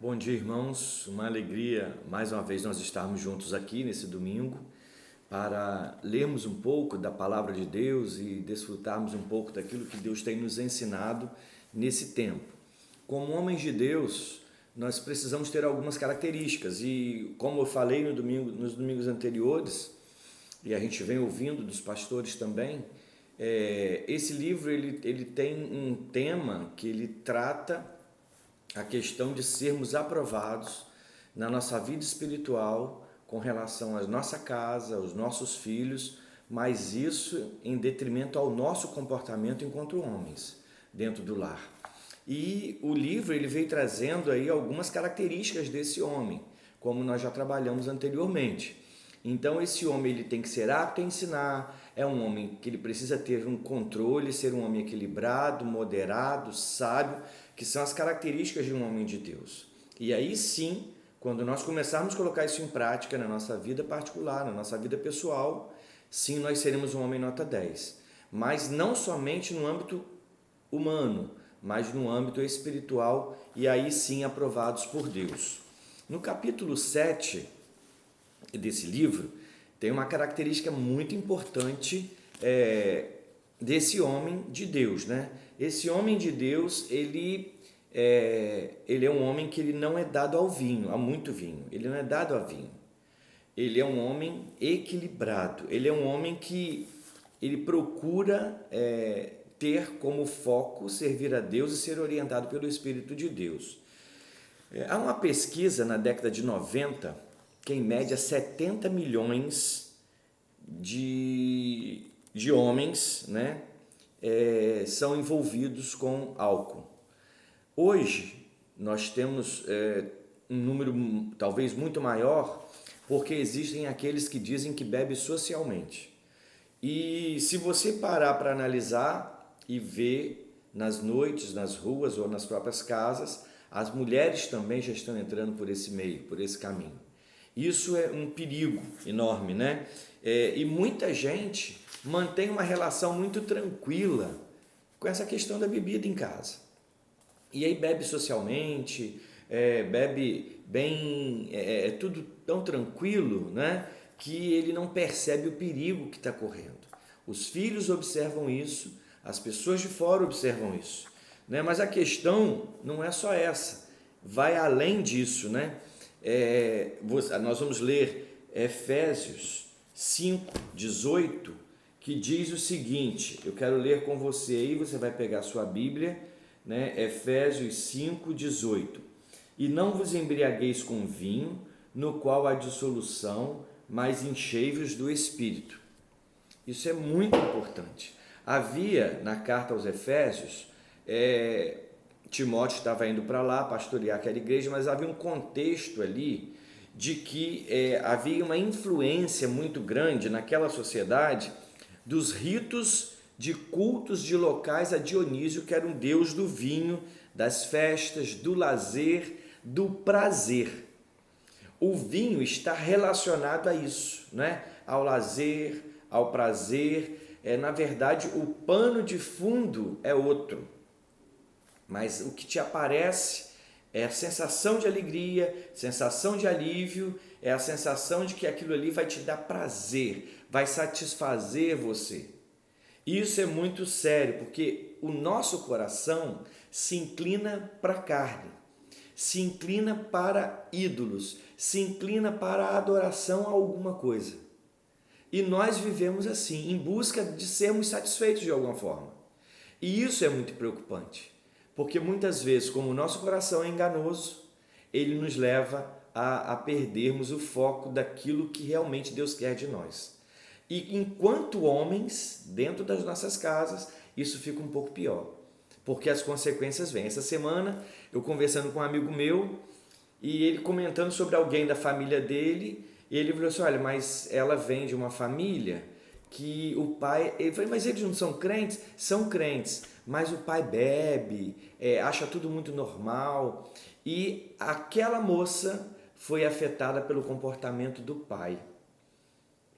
Bom dia, irmãos. Uma alegria mais uma vez nós estarmos juntos aqui nesse domingo para lermos um pouco da palavra de Deus e desfrutarmos um pouco daquilo que Deus tem nos ensinado nesse tempo. Como homens de Deus, nós precisamos ter algumas características e, como eu falei nos domingos anteriores, e a gente vem ouvindo dos pastores também, esse livro ele tem um tema que ele trata a questão de sermos aprovados na nossa vida espiritual com relação à nossa casa, aos nossos filhos, mas isso em detrimento ao nosso comportamento enquanto homens dentro do lar. E o livro ele veio trazendo aí algumas características desse homem, como nós já trabalhamos anteriormente. Então esse homem ele tem que ser apto a ensinar, é um homem que ele precisa ter um controle, ser um homem equilibrado, moderado, sábio, que são as características de um homem de Deus. E aí sim, quando nós começarmos a colocar isso em prática na nossa vida particular, na nossa vida pessoal, sim, nós seremos um homem nota 10. Mas não somente no âmbito humano, mas no âmbito espiritual, e aí sim aprovados por Deus. No capítulo 7 desse livro, tem uma característica muito importante desse homem de Deus, né? Esse homem de Deus, ele é um homem que ele não é dado ao vinho, a muito vinho. Ele não é dado a vinho. Ele é um homem equilibrado. Ele é um homem que ele procura ter como foco servir a Deus e ser orientado pelo Espírito de Deus. Há uma pesquisa na década de 90 que em média 70 milhões de homens, né, são envolvidos com álcool. Hoje nós temos um número talvez muito maior, porque existem aqueles que dizem que bebe socialmente. E se você parar para analisar e ver nas noites, nas ruas ou nas próprias casas, as mulheres também já estão entrando por esse meio, por esse caminho. Isso é um perigo enorme, né? E muita gente mantém uma relação muito tranquila com essa questão da bebida em casa. E aí bebe socialmente, bebe bem, tudo tão tranquilo, né? Que ele não percebe o perigo que está correndo. Os filhos observam isso, as pessoas de fora observam isso, né? Mas a questão não é só essa, vai além disso, né? Nós vamos ler Efésios 5:18, que diz o seguinte, eu quero ler com você aí, você vai pegar a sua Bíblia, né? Efésios 5:18. E não vos embriagueis com vinho, no qual há dissolução, mas enchei-vos do Espírito. Isso é muito importante. Havia na carta aos Efésios, Timóteo estava indo para lá pastorear aquela igreja, mas havia um contexto ali de que havia uma influência muito grande naquela sociedade dos ritos de cultos de locais a Dionísio, que era um deus do vinho, das festas, do lazer, do prazer. O vinho está relacionado a isso, né? Ao lazer, ao prazer. Na verdade, o pano de fundo é outro. Mas o que te aparece é a sensação de alegria, sensação de alívio, é a sensação de que aquilo ali vai te dar prazer, vai satisfazer você. Isso é muito sério, porque o nosso coração se inclina para a carne, se inclina para ídolos, se inclina para a adoração a alguma coisa. E nós vivemos assim, em busca de sermos satisfeitos de alguma forma. E isso é muito preocupante. Porque muitas vezes, como o nosso coração é enganoso, ele nos leva a perdermos o foco daquilo que realmente Deus quer de nós. E enquanto homens, dentro das nossas casas, isso fica um pouco pior, porque as consequências vêm. Essa semana, eu conversando com um amigo meu, e ele comentando sobre alguém da família dele, e ele falou assim, olha, mas ela vem de uma família que o pai... Ele falou, mas eles não são crentes? São crentes, mas o pai bebe, acha tudo muito normal. E aquela moça foi afetada pelo comportamento do pai,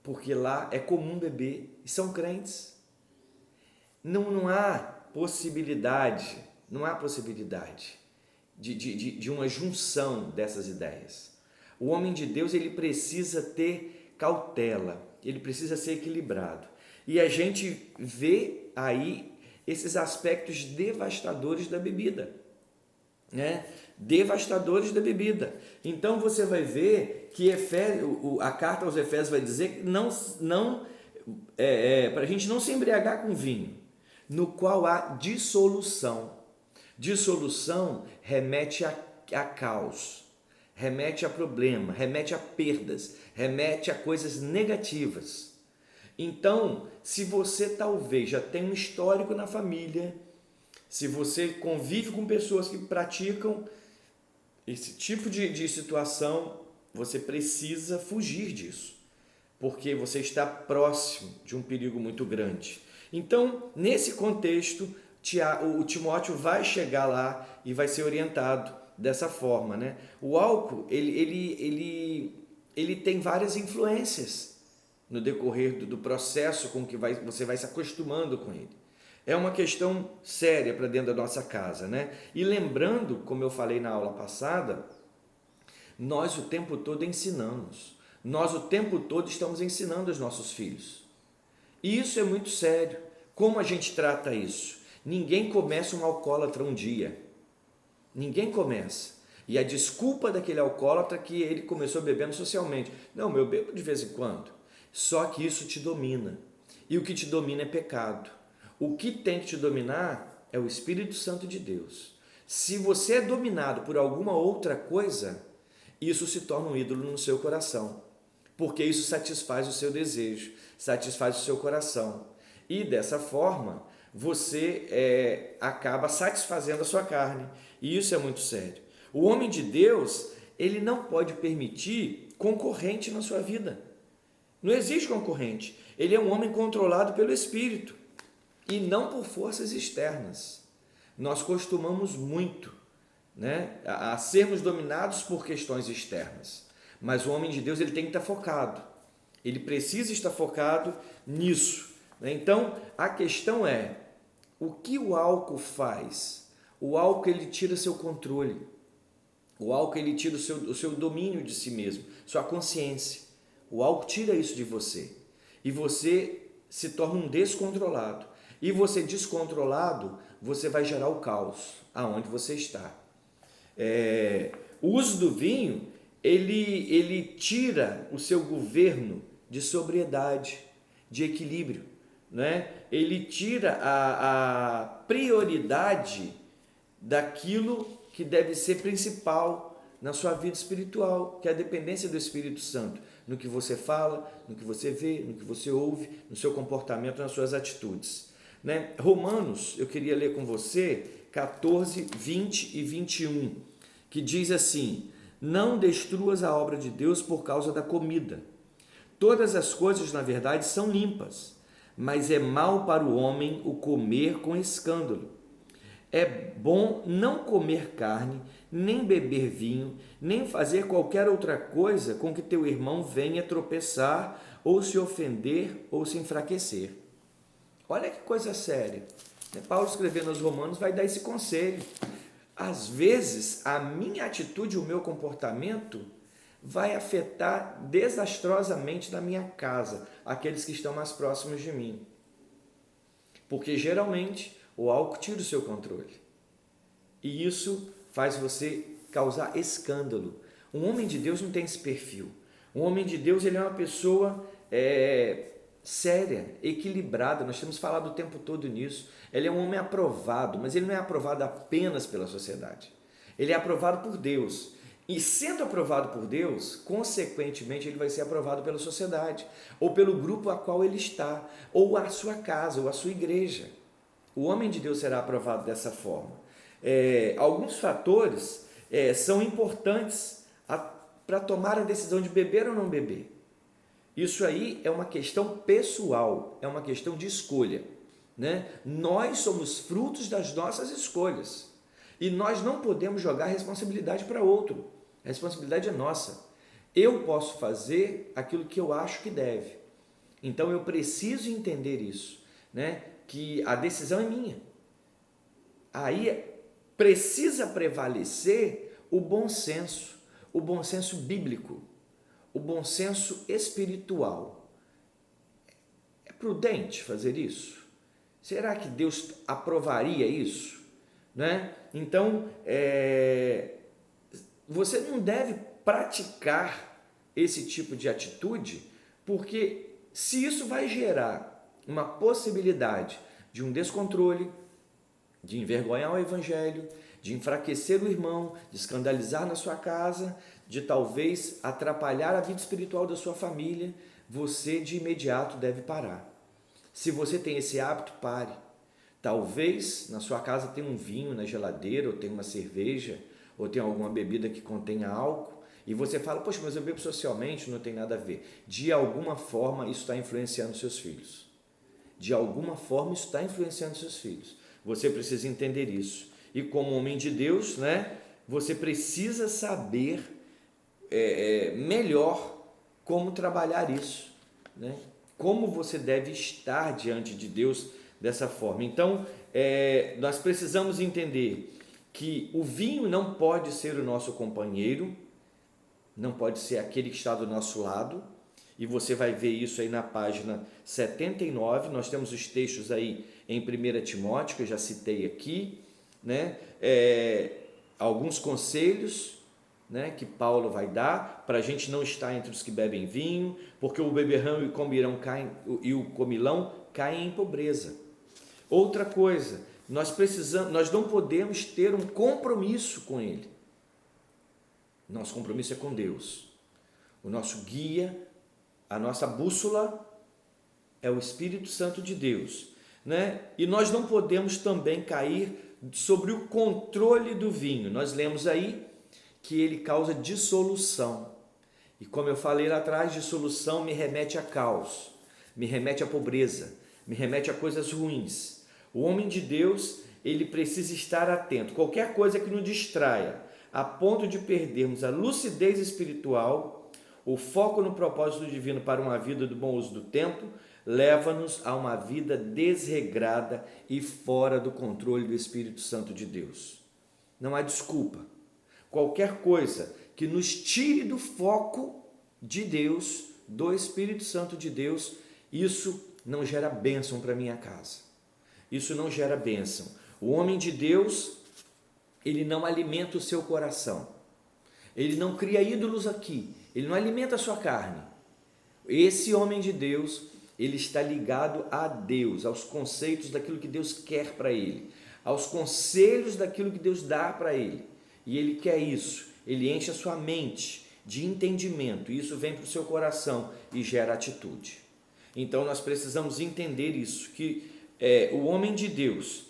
porque lá é comum beber e são crentes. Não há possibilidade de uma junção dessas ideias. O homem de Deus, ele precisa ter cautela, ele precisa ser equilibrado. E a gente vê aí esses aspectos devastadores da bebida, né? Devastadores da bebida. Então você vai ver que a carta aos Efésios vai dizer que para a gente não se embriagar com vinho, no qual há dissolução. Dissolução remete a caos, remete a problema, remete a perdas, remete a coisas negativas. Então, se você talvez já tem um histórico na família, se você convive com pessoas que praticam esse tipo de situação, você precisa fugir disso, porque você está próximo de um perigo muito grande. Então, nesse contexto, o Timóteo vai chegar lá e vai ser orientado dessa forma, né? O álcool, ele tem várias influências no decorrer do processo com que você vai se acostumando com ele. É uma questão séria para dentro da nossa casa, né? E lembrando, como eu falei na aula passada, nós o tempo todo ensinamos. Nós o tempo todo estamos ensinando os nossos filhos. E isso é muito sério. Como a gente trata isso? Ninguém começa um alcoólatra um dia. Ninguém começa. E a desculpa daquele alcoólatra é que ele começou bebendo socialmente. Não, eu bebo de vez em quando. Só que isso te domina. E o que te domina é pecado. O que tem que te dominar é o Espírito Santo de Deus. Se você é dominado por alguma outra coisa, isso se torna um ídolo no seu coração, porque isso satisfaz o seu desejo, satisfaz o seu coração. E dessa forma, você acaba satisfazendo a sua carne. E isso é muito sério. O homem de Deus, ele não pode permitir concorrente na sua vida. Não existe concorrente. Ele é um homem controlado pelo Espírito e não por forças externas. Nós costumamos muito, né, a sermos dominados por questões externas. Mas o homem de Deus, ele tem que estar focado. Ele precisa estar focado nisso. Então, a questão é, o que o álcool faz? O álcool, ele tira seu controle. O álcool, ele tira o seu domínio de si mesmo, sua consciência. O álcool tira isso de você. E você se torna um descontrolado. E você descontrolado, você vai gerar o caos aonde você está. O uso do vinho, ele tira o seu governo de sobriedade, de equilíbrio, né? Ele tira a prioridade daquilo que deve ser principal na sua vida espiritual, que é a dependência do Espírito Santo, no que você fala, no que você vê, no que você ouve, no seu comportamento, nas suas atitudes. Né? Romanos, eu queria ler com você 14, 20 e 21, que diz assim: não destruas a obra de Deus por causa da comida. Todas as coisas, na verdade, são limpas, mas é mal para o homem o comer com escândalo. É bom não comer carne, nem beber vinho, nem fazer qualquer outra coisa com que teu irmão venha tropeçar, ou se ofender, ou se enfraquecer. Olha que coisa séria. Paulo, escrevendo aos Romanos, vai dar esse conselho. Às vezes, a minha atitude, o meu comportamento, vai afetar desastrosamente na minha casa aqueles que estão mais próximos de mim. Porque, geralmente, o álcool tira o seu controle. E isso faz você causar escândalo. Um homem de Deus não tem esse perfil. Um homem de Deus, ele é uma pessoa séria, equilibrada. Nós temos falado o tempo todo nisso. Ele é um homem aprovado, mas ele não é aprovado apenas pela sociedade. Ele é aprovado por Deus. E sendo aprovado por Deus, consequentemente, ele vai ser aprovado pela sociedade, ou pelo grupo a qual ele está, ou a sua casa, ou a sua igreja. O homem de Deus será aprovado dessa forma. Alguns fatores são importantes para tomar a decisão de beber ou não beber. Isso aí é uma questão pessoal, é uma questão de escolha, né? Nós somos frutos das nossas escolhas e nós não podemos jogar a responsabilidade para outro. A responsabilidade é nossa. Eu posso fazer aquilo que eu acho que deve. Então eu preciso entender isso, né? Que a decisão é minha. Aí precisa prevalecer o bom senso bíblico, o bom senso espiritual. É prudente fazer isso? Será que Deus aprovaria isso? Né? Então, você não deve praticar esse tipo de atitude, porque se isso vai gerar uma possibilidade de um descontrole, de envergonhar o evangelho, de enfraquecer o irmão, de escandalizar na sua casa, de talvez atrapalhar a vida espiritual da sua família, você de imediato deve parar. Se você tem esse hábito, pare. Talvez na sua casa tenha um vinho na geladeira, ou tenha uma cerveja, ou tenha alguma bebida que contenha álcool, e você fala, poxa, mas eu bebo socialmente, não tem nada a ver. De alguma forma isso está influenciando seus filhos. De alguma forma isso está influenciando seus filhos. Você precisa entender isso. E como homem de Deus, né, você precisa saber melhor como trabalhar isso, né? Como você deve estar diante de Deus dessa forma. Então, nós precisamos entender que o vinho não pode ser o nosso companheiro, não pode ser aquele que está do nosso lado, e você vai ver isso aí na página 79, nós temos os textos aí em 1 Timóteo, que eu já citei aqui, né? Alguns conselhos, né, que Paulo vai dar para a gente não estar entre os que bebem vinho, porque o beberrão e o comilão caem em pobreza. Outra coisa, nós não podemos ter um compromisso com ele. Nosso compromisso é com Deus. O nosso guia, a nossa bússola é o Espírito Santo de Deus, né? E nós não podemos também cair sobre o controle do vinho. Nós lemos aí que ele causa dissolução. E como eu falei lá atrás, dissolução me remete a caos, me remete à pobreza, me remete a coisas ruins. O homem de Deus, ele precisa estar atento. Qualquer coisa que nos distraia, a ponto de perdermos a lucidez espiritual, o foco no propósito divino para uma vida do bom uso do tempo, leva-nos a uma vida desregrada e fora do controle do Espírito Santo de Deus. Não há desculpa. Qualquer coisa que nos tire do foco de Deus, do Espírito Santo de Deus, isso não gera bênção para minha casa. Isso não gera bênção. O homem de Deus, ele não alimenta o seu coração. Ele não cria ídolos aqui. Ele não alimenta a sua carne. Esse homem de Deus, ele está ligado a Deus, aos conceitos daquilo que Deus quer para ele, aos conselhos daquilo que Deus dá para ele. E ele quer isso, ele enche a sua mente de entendimento, e isso vem para o seu coração e gera atitude. Então nós precisamos entender isso, que o homem de Deus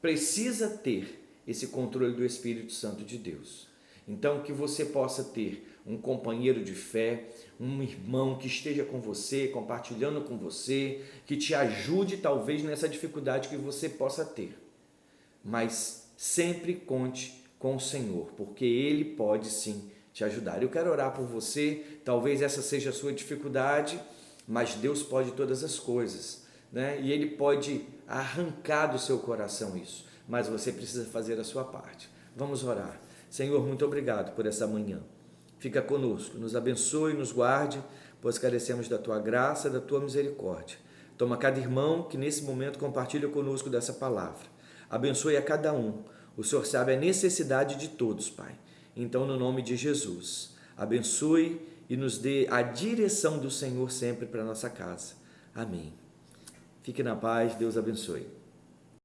precisa ter esse controle do Espírito Santo de Deus. Então que você possa ter um companheiro de fé, um irmão que esteja com você, compartilhando com você, que te ajude talvez nessa dificuldade que você possa ter. Mas sempre conte com o Senhor, porque Ele pode sim te ajudar. Eu quero orar por você, talvez essa seja a sua dificuldade, mas Deus pode todas as coisas, né? E Ele pode arrancar do seu coração isso, mas você precisa fazer a sua parte. Vamos orar. Senhor, muito obrigado por essa manhã. Fica conosco, nos abençoe, nos guarde, pois carecemos da Tua graça, da Tua misericórdia. Toma cada irmão que nesse momento compartilha conosco dessa palavra. Abençoe a cada um. O Senhor sabe a necessidade de todos, Pai. Então, no nome de Jesus, abençoe e nos dê a direção do Senhor sempre para a nossa casa. Amém. Fique na paz, Deus abençoe.